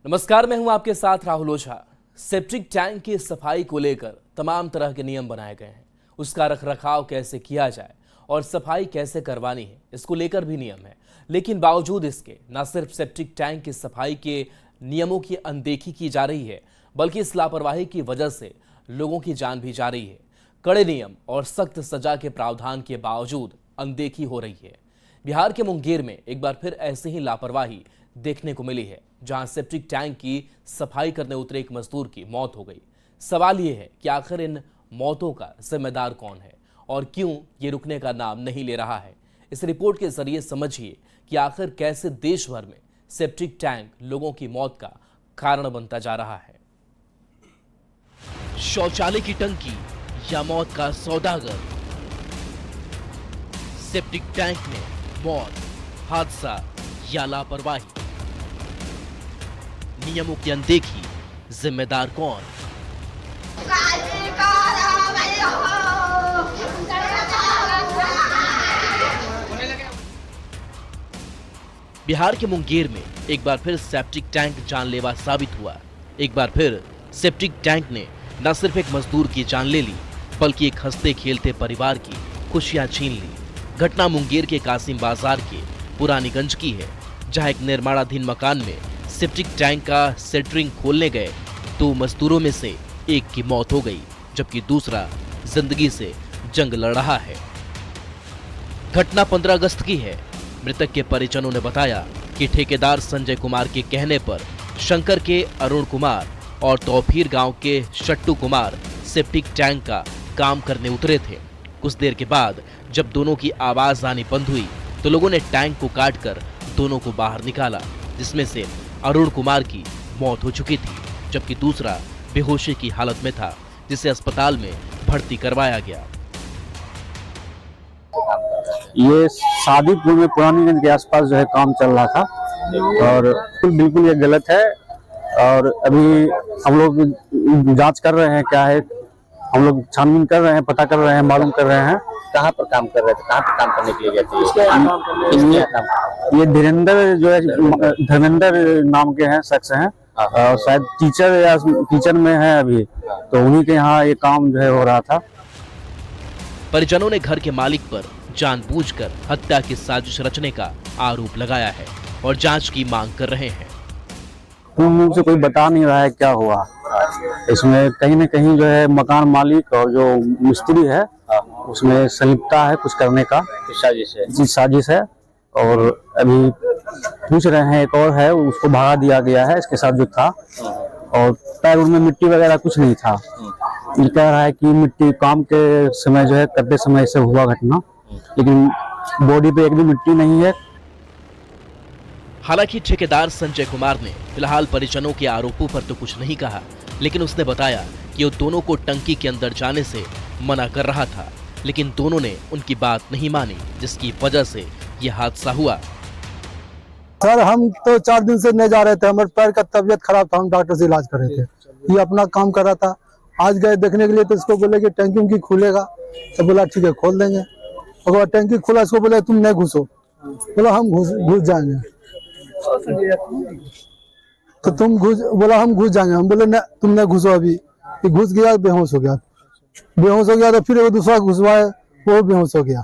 नमस्कार, मैं हूं आपके साथ राहुल ओझा। सेप्टिक टैंक की सफाई को लेकर तमाम तरह के नियम बनाए गए हैं। उसका रखरखाव कैसे किया जाए और सफाई कैसे करवानी है, इसको लेकर भी नियम है। लेकिन बावजूद इसके न सिर्फ सेप्टिक टैंक की सफाई के नियमों की अनदेखी की जा रही है, बल्कि इस लापरवाही की वजह से लोगों की जान भी जा रही है। कड़े नियम और सख्त सजा के प्रावधान के बावजूद अनदेखी हो रही है। बिहार के मुंगेर में एक बार फिर ऐसे ही लापरवाही देखने को मिली है, जहां सेप्टिक टैंक की सफाई करने उतरे एक मजदूर की मौत हो गई। सवाल यह है कि आखिर इन मौतों का जिम्मेदार कौन है और क्यों ये रुकने का नाम नहीं ले रहा है। इस रिपोर्ट के जरिए समझिए कि आखिर कैसे देश भर में सेप्टिक टैंक लोगों की मौत का कारण बनता जा रहा है। शौचालय की टंकी या मौत का सौदागर, सेप्टिक टैंक में मौत, हादसा या लापरवाही, नियमों की अनदेखी, जिम्मेदार कौन? बिहार के मुंगेर में एक बार फिर सेप्टिक टैंक जानलेवा साबित हुआ। एक बार फिर सेप्टिक टैंक ने न सिर्फ एक मजदूर की जान ले ली, बल्कि एक हंसते खेलते परिवार की खुशियां छीन ली। घटना मुंगेर के कासिम बाजार के पुरानीगंज की है, जहां एक निर्माणाधीन मकान में सेप्टिक टैंक का सेंटरिंग खोलने गए 2 मजदूरों में से एक की मौत हो गई, जबकि दूसरा जिंदगी से जंग लड़ रहा है। घटना 15 अगस्त की है। मृतक के परिजनों ने बताया कि ठेकेदार संजय कुमार के कहने पर शंकर के अरुण कुमार और तौफीर गांव के शट्टू कुमार सेप्टिक टैंक का काम करने उतरे थे। कुछ देर के बाद जब दोनों की आवाज आनी बंद हुई तो लोगों ने टैंक को काटकर दोनों को बाहर निकाला, जिसमें से अरुण कुमार की मौत हो चुकी थी, जबकि दूसरा बेहोशी की हालत में था, जिसे अस्पताल में भर्ती करवाया गया। ये शादीपुर में पुरानीगंज के आसपास जो है काम चल रहा था और बिल्कुल ये गलत है। और अभी हम लोग जांच कर रहे हैं, क्या है, हम लोग छानबीन कर रहे हैं, पता कर रहे हैं, मालूम कर रहे हैं। कहाँ पर काम कर रहे थे, कहाँ पर काम करने के लिए गए थे? ये धीरेन्द्र जो है, धर्मेंद्र नाम के हैं, शख्स हैं, और शायद टीचर में है अभी, तो उन्हीं के यहाँ ये काम जो है हो रहा था। परिजनों ने घर के मालिक पर जानबूझकर हत्या की साजिश रचने का आरोप लगाया है और जांच की मांग कर रहे हैं। पूर्ण रूप से कोई बता नहीं रहा है क्या हुआ इसमें। कहीं न कहीं जो है मकान मालिक और जो मिस्त्री है उसमें संलिप्तता है कुछ करने का, साजिश है। और अभी पूछ रहे हैं, एक और है उसको भगा दिया गया है इसके साथ जो था, और पैर में मिट्टी वगैरह कुछ नहीं था। ये कह रहा है कि मिट्टी काम के समय जो है करते समय से हुआ घटना, लेकिन बॉडी पे एक भी मिट्टी नहीं है। हालांकि ठेकेदार संजय कुमार ने फिलहाल परिजनों के आरोपों पर तो कुछ नहीं कहा, लेकिन उसने बताया कि वो दोनों को टंकी के अंदर जाने से मना कर रहा था, लेकिन दोनों ने उनकी बात नहीं मानी, जिसकी वजह से यह हादसा हुआ। सर, हम तो 4 दिन से नहीं जा रहे थे, हमारे पैर का तबीयत खराब था, हम डॉक्टर से इलाज कर रहे थे। ये अपना काम कर रहा था। आज गए देखने के लिए तो इसको बोले कि टंकी उनकी खुलेगा, तो बोला ठीक है खोल देंगे। और टंकी खुला, इसको बोले तुम नहीं घुसो, बोला हम घुस जाएंगे। तो तुम बोला हम घुस जाएंगे, हम बोले नहीं तुम नहीं घुसो। अभी घुस गया, बेहोश हो गया तो फिर वो दूसरा घुसवाए, वो बेहोश हो गया।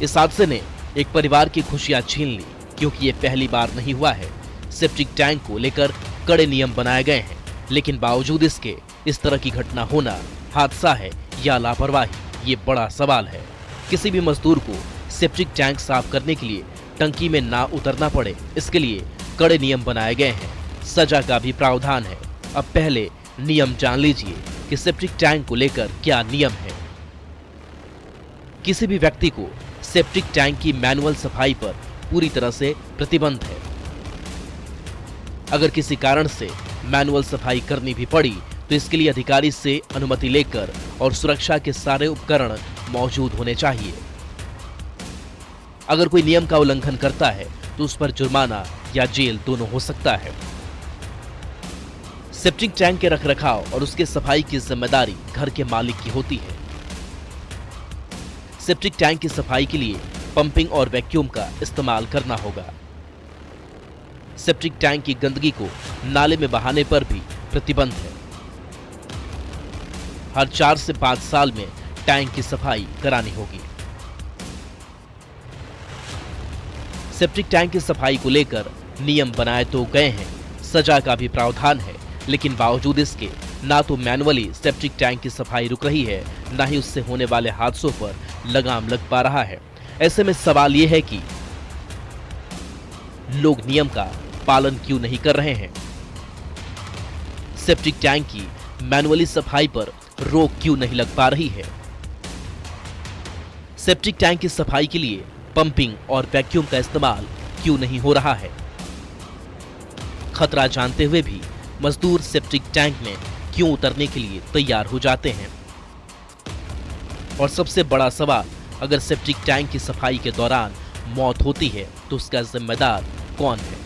इस हादसे ने एक परिवार की खुशियां छीन ली, क्योंकि ये पहली बार नहीं हुआ है। सेप्टिक टैंक को लेकर कड़े नियम बनाए गए हैं, लेकिन बावजूद इसके इस तरह की घटना होना हादसा है या लापरवाही, ये बड़ा सवाल है। किसी भी मजदूर को सेप्टिक टैंक साफ करने के लिए टंकी में ना उतरना पड़े, इसके लिए कड़े नियम बनाए गए हैं। सजा का भी प्रावधान है। अब पहले नियम जान लीजिए कि सेप्टिक टैंक को लेकर क्या नियम है। किसी भी व्यक्ति को सेप्टिक टैंक की मैनुअल सफाई पर पूरी तरह से प्रतिबंध है। अगर किसी कारण से मैनुअल सफाई करनी भी पड़ी तो इसके लिए अधिकारी से अनुमति लेकर और सुरक्षा के सारे उपकरण मौजूद होने चाहिए। अगर कोई नियम का उल्लंघन करता है तो उस पर जुर्माना या जेल दोनों हो सकता है। सेप्टिक टैंक के रखरखाव और उसके सफाई की जिम्मेदारी घर के मालिक की होती है। सेप्टिक टैंक की सफाई के लिए पंपिंग और वैक्यूम का इस्तेमाल करना होगा। सेप्टिक टैंक की गंदगी को नाले में बहाने पर भी प्रतिबंध है। हर 4 से 5 साल में टैंक की सफाई करानी होगी। सेप्टिक टैंक की सफाई को लेकर नियम बनाए तो गए हैं, सजा का भी प्रावधान है, लेकिन बावजूद इसके ना तो मैनुअली सेप्टिक टैंक की सफाई रुक रही है, ना ही उससे होने वाले हादसों पर लगाम लग पा रहा है। ऐसे में सवाल यह है कि लोग नियम का पालन क्यों नहीं कर रहे हैं? सेप्टिक टैंक की मैनुअली सफाई पर रोक क्यों नहीं लग पा रही है? सेप्टिक टैंक की सफाई के लिए पंपिंग और वैक्यूम का इस्तेमाल क्यों नहीं हो रहा है? खतरा जानते हुए भी मजदूर सेप्टिक टैंक में क्यों उतरने के लिए तैयार हो जाते हैं? और सबसे बड़ा सवाल, अगर सेप्टिक टैंक की सफाई के दौरान मौत होती है तो उसका जिम्मेदार कौन है?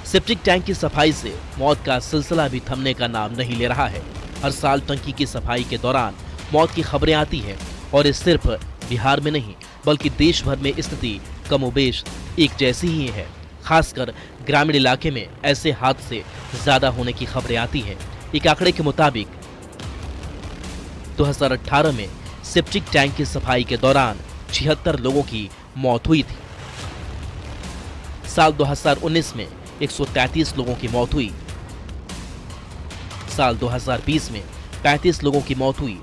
सेप्टिक टैंक की सफाई से मौत का सिलसिला भी थमने का नाम नहीं ले रहा है। हर साल टंकी की सफाई के दौरान मौत की खबरें आती हैं और ये सिर्फ बिहार में नहीं बल्कि देश भर में स्थिति कमोबेश एक जैसी ही है। खासकर ग्रामीण इलाके में ऐसे हादसे ज्यादा होने की खबरें आती हैं। एक आंकड़े के मुताबिक 2018 में सेप्टिक टैंक की सफाई के दौरान 76 लोगों की मौत हुई थी। साल 2019 में 133 लोगों की मौत हुई। साल 2020 में 35 लोगों की मौत हुई।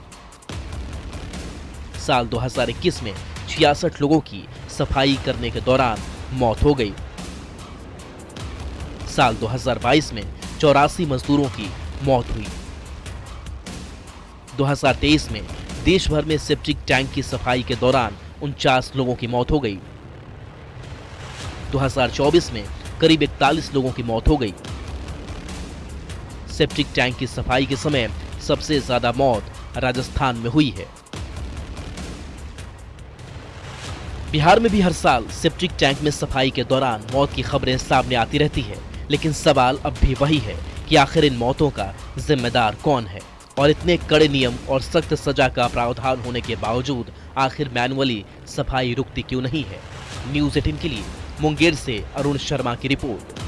साल 2021 में 66 लोगों की सफाई करने के दौरान मौत हो गई। साल 2022 में 84 मजदूरों की मौत हुई। 2023 में देश भर में सेप्टिक टैंक की सफाई के दौरान 49 लोगों की मौत हो गई। 2024 में करीब 41 लोगों की मौत हो गई। सेप्टिक टैंक की सफाई के समय सबसे ज्यादा मौत राजस्थान में हुई है। बिहार में भी हर साल सेप्टिक टैंक में सफाई के दौरान मौत की खबरें सामने आती रहती है, लेकिन सवाल अब भी वही है कि आखिर इन मौतों का जिम्मेदार कौन है? और इतने कड़े नियम और सख्त सजा का प्रावधान होने के बावजूद आखिर मैनुअली सफाई रुकती क्यों नहीं है? न्यूज़ 18 के लिए मुंगेर से अरुण शर्मा की रिपोर्ट।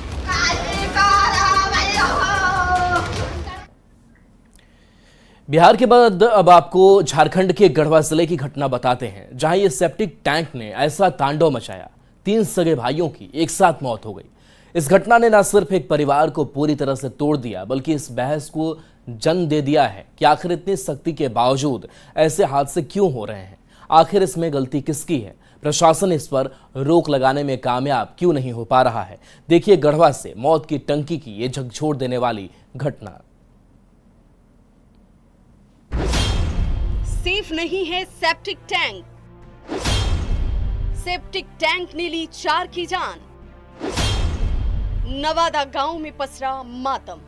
बिहार के बाद अब आपको झारखंड के गढ़वा जिले की घटना बताते हैं, जहां ये सेप्टिक टैंक ने ऐसा तांडव मचाया, 3 सगे भाइयों की एक साथ मौत हो गई। इस घटना ने न सिर्फ एक परिवार को पूरी तरह से तोड़ दिया, बल्कि इस बहस को जन्म दे दिया है कि आखिर इतनी सख्ती के बावजूद ऐसे हादसे क्यों हो रहे हैं? आखिर इसमें गलती किसकी है? प्रशासन इस पर रोक लगाने में कामयाब क्यों नहीं हो पा रहा है? देखिए गढ़वा से मौत की टंकी की ये झकझोर देने वाली घटना। सेफ नहीं है सेप्टिक टैंक। सेप्टिक टैंक ने ली 4 की जान। नवादा गांव में पसरा मातम।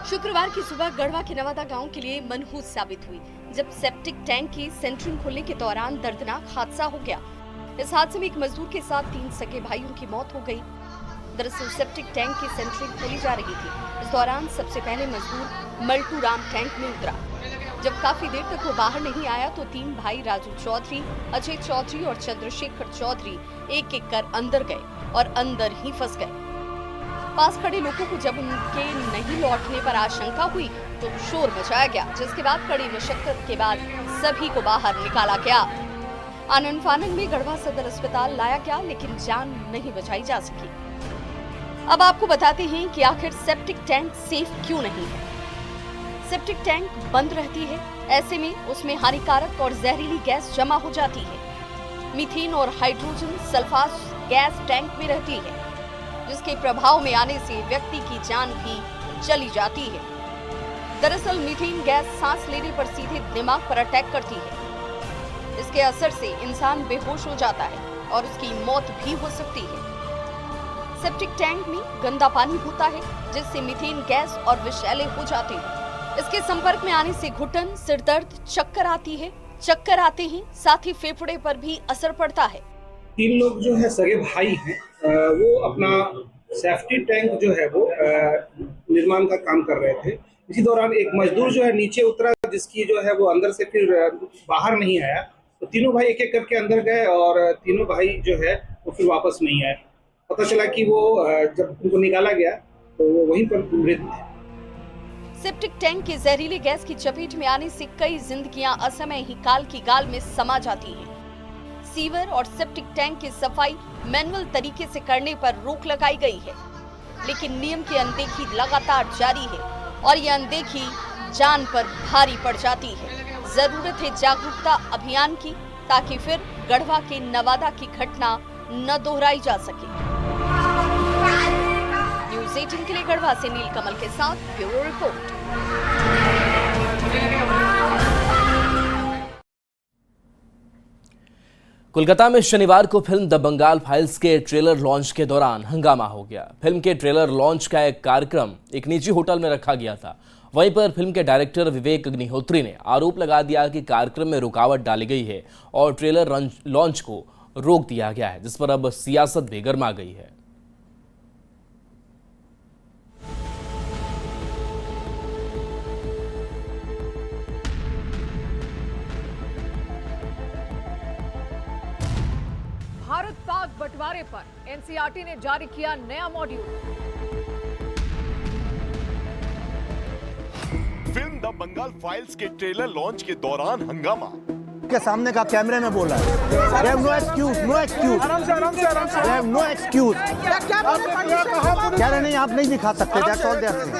शुक्रवार की सुबह गढ़वा के नवादा गांव के लिए मनहूस साबित हुई, जब सेप्टिक टैंक की सेंटरिंग खोलने के दौरान दर्दनाक हादसा हो गया। इस हादसे में एक मजदूर के साथ 3 सगे भाइयों की मौत हो गई। दरअसल सेप्टिक टैंक की सेंटरिंग खोली जा रही थी। इस दौरान सबसे पहले मजदूर मल्टू राम टैंक में उतरा। जब काफी देर तक वो बाहर नहीं आया तो 3 भाई राजू चौधरी, अजय चौधरी और चंद्रशेखर चौधरी एक-एक कर अंदर गए और अंदर ही फंस गए। पास खड़े लोगों को जब उनके नहीं लौटने पर आशंका हुई तो शोर मचाया गया, जिसके बाद कड़ी मशक्कत के बाद सभी को बाहर निकाला गया। आनन फानन में गढ़वा सदर अस्पताल लाया गया, लेकिन जान नहीं बचाई जा सकी। अब आपको बताते हैं कि आखिर सेप्टिक टैंक सेफ क्यों नहीं है। सेप्टिक टैंक बंद रहती है, ऐसे में उसमें हानिकारक और जहरीली गैस जमा हो जाती है। मीथेन और हाइड्रोजन सल्फास गैस टैंक में रहती है, जिसके प्रभाव में आने से व्यक्ति की जान भी चली जाती है। दरअसल मीथेन गैस सांस लेने पर सीधे दिमाग पर अटैक करती है। इसके असर से इंसान बेहोश हो जाता है और उसकी मौत भी हो सकती है। सेप्टिक टैंक में गंदा पानी होता है, जिससे मीथेन गैस और विषैले हो जाते हैं। इसके संपर्क में आने से घुटन, सिरदर्द, चक्कर आते हैं, साथ ही फेफड़े पर भी असर पड़ता है। 3 लोग जो है सगे भाई हैं, वो अपना सेफ्टी टैंक जो है वो निर्माण का काम कर रहे थे। इसी दौरान एक मजदूर जो है नीचे उतरा, जिसकी जो है वो अंदर से फिर बाहर नहीं आया, तो तीनों भाई एक एक करके अंदर गए और तीनों भाई जो है वो फिर वापस नहीं आए। पता चला कि वो जब उनको निकाला गया तो वो वहीं पर मृत थे। सेप्टिक टैंक के जहरीले गैस की चपेट में आने से कई जिंदगियां असमय ही काल की गाल में समा जाती हैं। सीवर और सेप्टिक टैंक की सफाई मैनुअल तरीके से करने पर रोक लगाई गई है, लेकिन नियम की अनदेखी लगातार जारी है और ये अनदेखी जान पर भारी पड़ जाती है। जरूरत है जागरूकता अभियान की, ताकि फिर गढ़वा के नवादा की घटना न दोहराई जा सके। न्यूज़ 18 के लिए गढ़वा से नीलकमल के साथ ब्यूरो रिपोर्ट। कोलकाता में शनिवार को फिल्म द बंगाल फाइल्स के ट्रेलर लॉन्च के दौरान हंगामा हो गया। फिल्म के ट्रेलर लॉन्च का एक कार्यक्रम एक निजी होटल में रखा गया था। वहीं पर फिल्म के डायरेक्टर विवेक अग्निहोत्री ने आरोप लगा दिया कि कार्यक्रम में रुकावट डाली गई है और ट्रेलर लॉन्च को रोक दिया गया है, जिस पर अब सियासत भी गर्मा गई है। भारत पाक बंटवारे पर एनसीईआरटी ने जारी किया नया module. Film the Bengal Files के ट्रेलर लॉन्च के दौरान हंगामा। के सामने का कैमरे में बोला है। They have no excuse, no excuse. They have no excuse. कह रहे नहीं, आप नहीं दिखा सकते। That's all they are saying.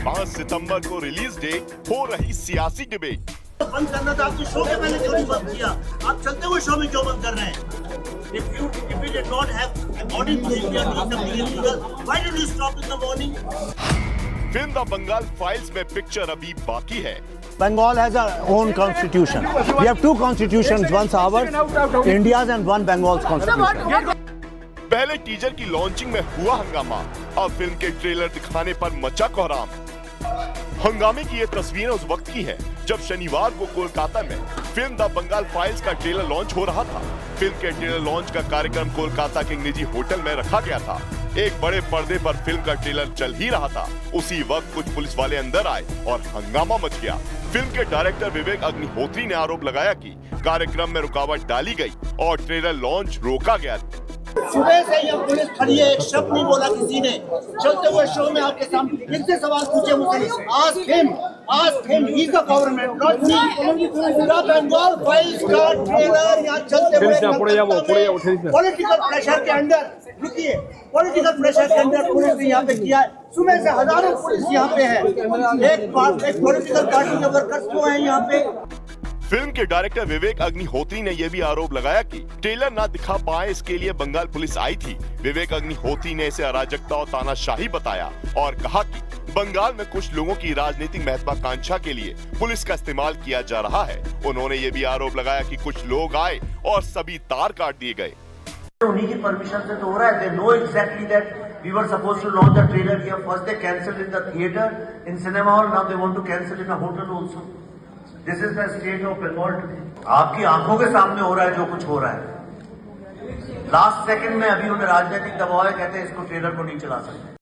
5 सितंबर को रिलीज डेट हो रही सियासी डिबेट। बंद करना था, आपके शो के पहले क्यों नहीं बंद किया? आप चलते हुए शो में क्यों band कर रहे हैं? If you did not have according to India doing something illegal, why did you stop in the morning? Film the Bengal Files में पिक्चर अभी बाकी है। Bengal has our own constitution. We have 2 constitutions, one's ours, India's, and one Bengal's constitution. पहले teaser की launching में हुआ हंगामा, अब फिल्म के ट्रेलर दिखाने पर मचा कोहराम। हंगामे की ये तस्वीरें उस वक्त की है जब शनिवार को कोलकाता में फिल्म द बंगाल फाइल्स का ट्रेलर लॉन्च हो रहा था। फिल्म के ट्रेलर लॉन्च का कार्यक्रम कोलकाता के निजी होटल में रखा गया था। एक बड़े पर्दे पर फिल्म का ट्रेलर चल ही रहा था। उसी वक्त कुछ पुलिस वाले अंदर आए और हंगामा मच गया। फिल्म के डायरेक्टर विवेक अग्निहोत्री ने आरोप लगाया कि कार्यक्रम में रुकावट डाली गई और ट्रेलर लॉन्च रोका गया। सुबह से ये पुलिस खड़ी है, एक शब्द नहीं बोला किसी ने। चलते हुए शो में आपके सामने फिर से सवाल पूछे मुझसे। Ask him, he's the government, not me. The Bengal Files का ट्रेलर यहाँ चलते हुए पॉलिटिकल प्रेशर के अंदर, रुकिए, पॉलिटिकल प्रेशर के अंदर पुलिस ने यहाँ पे किया है। सुबह से हजारों पुलिस यहाँ पे है। एक पॉलिटिकल पार्टी के वर्कर्स क्यों हैं यहाँ पे? फिल्म के डायरेक्टर विवेक अग्निहोत्री ने यह भी आरोप लगाया कि ट्रेलर ना दिखा पाए, इसके लिए बंगाल पुलिस आई थी। विवेक अग्निहोत्री ने इसे अराजकता और तानाशाही बताया और कहा कि बंगाल में कुछ लोगों की राजनीतिक महत्वाकांक्षा के लिए पुलिस का इस्तेमाल किया जा रहा है। उन्होंने ये भी आरोप लगाया कि कुछ लोग आए और सभी तार काट दिए गए। उन्हीं की परमिशन से तो हो रहा है। They know exactly that we were supposed to launch the trailer here. First they cancelled in the theater, in cinema hall. Now they want to cancel in a hotel also. This is the state of Bengal today. आपकी आंखों के सामने हो रहा है जो कुछ हो रहा है। लास्ट सेकंड में अभी उन्हें राजनीतिक दबाव है, कहते हैं इसको ट्रेलर को नहीं चला सकते।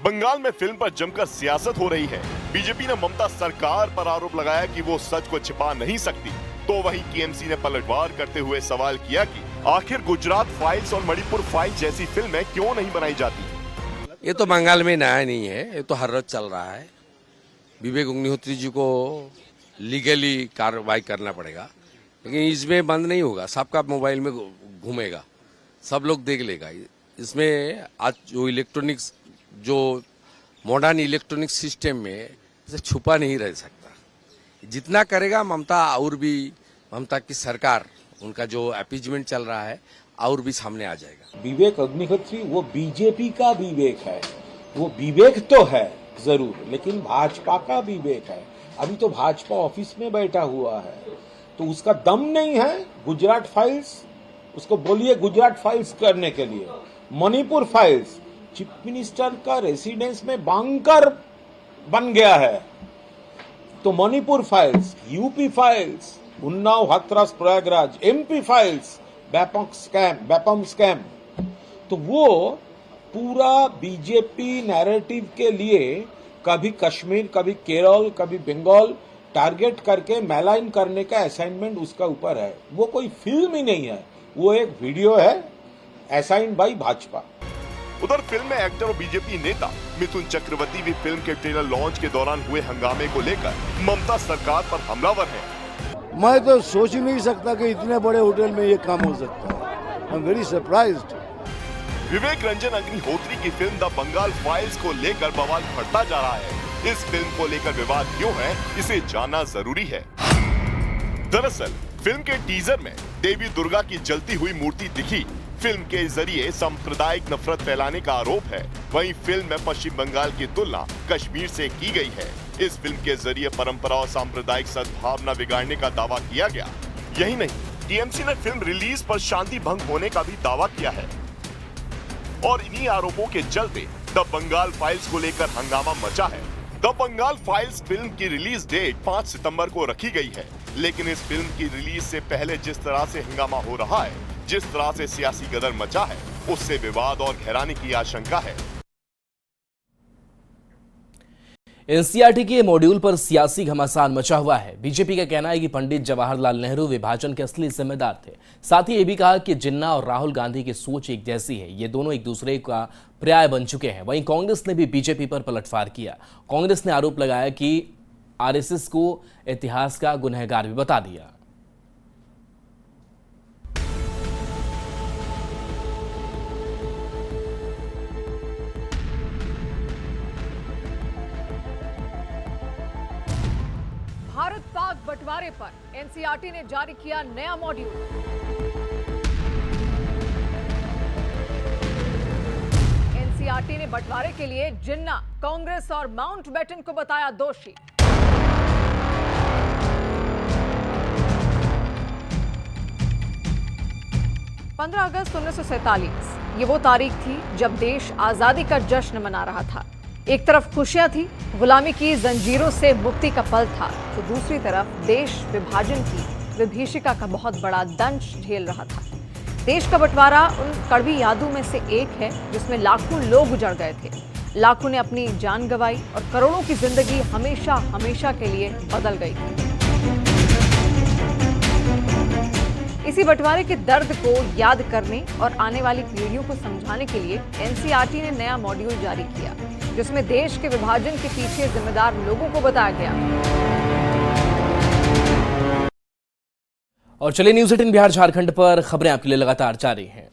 बंगाल में फिल्म पर जमकर सियासत हो रही है। बीजेपी ने ममता सरकार पर आरोप लगाया कि वो सच को छिपा नहीं सकती, तो वहीं टीएमसी ने पलटवार करते हुए सवाल किया कि आखिर गुजरात फाइल्स और मणिपुर फाइल्स जैसी फिल्में क्यों नहीं बनाई जाती। ये तो बंगाल में नया नहीं है, ये तो हर रोज चल रहा है। विवेक अग्निहोत्री जी को लीगली कार्रवाई करना पड़ेगा, लेकिन इसमें बंद नहीं होगा। सबका मोबाइल में घूमेगा, सब लोग देख लेगा। इसमें आज जो इलेक्ट्रॉनिक्स, जो मॉडर्न इलेक्ट्रॉनिक सिस्टम में इसे छुपा नहीं रह सकता। जितना करेगा ममता, और भी ममता की सरकार, उनका जो अपीजमेंट चल रहा है और भी सामने आ जाएगा। विवेक अग्निहोत्री वो बीजेपी का विवेक है, वो विवेक तो है जरूर, लेकिन भाजपा का विवेक है। अभी तो भाजपा ऑफिस में बैठा हुआ है, तो उसका दम नहीं है। गुजरात फाइल्स, उसको बोलिए गुजरात फाइल्स करने के लिए। मणिपुर फाइल्स, चीफ मिनिस्टर का रेसिडेंस में बंकर बन गया है, तो Manipur files, UP files, Unnao, Hathras, Prayagraj, MP files, Vyapam scam, तो वो पूरा बीजेपी नैरेटिव के लिए कभी कश्मीर, कभी केरल, कभी बंगाल, टारगेट करके मैलाइन करने का असाइनमेंट उसका ऊपर है। वो कोई फिल्म ही नहीं है, वो एक वीडियो है असाइंड बाय भाजपा। उधर फिल्म में एक्टर और बीजेपी नेता मिथुन चक्रवर्ती भी फिल्म के ट्रेलर लॉन्च के दौरान हुए हंगामे को लेकर ममता सरकार पर हमलावर हैं। मैं तो सोच ही नहीं सकता कि इतने बड़े होटल में ये काम हो सकता है। I am very surprised. Vivek Ranjan Agnihotri की फिल्म द बंगाल फाइल्स को लेकर बवाल बढ़ता जा रहा है। इस फिल्म को लेकर विवाद क्यों है, इसे जानना जरूरी है। दरअसल फिल्म के टीजर में देवी दुर्गा की जलती हुई मूर्ति दिखी। फिल्म के जरिए सांप्रदायिक नफरत फैलाने का आरोप है। वहीं फिल्म में पश्चिम बंगाल की तुलना कश्मीर से की गई है। इस फिल्म के जरिए परंपरा और सांप्रदायिक सद्भावना बिगाड़ने का दावा किया गया। यही नहीं, टीएमसी ने फिल्म रिलीज पर शांति भंग होने का भी दावा किया है और इन्हीं आरोपों के चलते द बंगाल फाइल्स को लेकर हंगामा मचा है। द बंगाल फाइल्स फिल्म की रिलीज डेट 5 सितंबर को रखी गई है, लेकिन इस फिल्म की रिलीज से पहले जिस तरह से हंगामा हो रहा है, जिस तरह से सियासी गदर मचा है, उससे विवाद और गहराने की आशंका है। एनसीईआरटी के मॉड्यूल पर सियासी घमासान मचा हुआ है। बीजेपी का कहना है कि पंडित जवाहरलाल नेहरू विभाजन के असली जिम्मेदार थे। साथ ही ये भी कहा कि जिन्ना और राहुल गांधी की सोच एक जैसी है, ये दोनों एक दूसरे का पर्याय बन चुके हैं। वहीं कांग्रेस ने भी बीजेपी पर पलटवार किया। कांग्रेस ने आरोप लगाया कि आरएसएस को इतिहास का गुनहगार भी बता दिया। भारत पाक बंटवारे पर एनसीईआरटी ने जारी किया नया मॉड्यूल। एनसीईआरटी ने बंटवारे के लिए जिन्ना, कांग्रेस और माउंटबेटन को बताया दोषी। पंद्रह अगस्त 1947 ये वो तारीख थी जब देश आजादी का जश्न मना रहा था। एक तरफ खुशियां थी, गुलामी की जंजीरों से मुक्ति का पल था, तो दूसरी तरफ देश विभाजन की विभीषिका का बहुत बड़ा दंश झेल रहा था। देश का बंटवारा उन कड़वी यादों में से एक है जिसमें लाखों लोग उजड़ गए थे, लाखों ने अपनी जान गंवाई और करोड़ों की जिंदगी हमेशा हमेशा के लिए बदल गई थी। इसी बंटवारे के दर्द को याद करने और आने वाली पीढ़ियों को समझाने के लिए एनसीईआरटी ने नया मॉड्यूल जारी किया, जिसमें देश के विभाजन के पीछे जिम्मेदार लोगों को बताया गया। और चलिए न्यूज़ 18 बिहार झारखंड पर खबरें आपके लिए लगातार जारी हैं।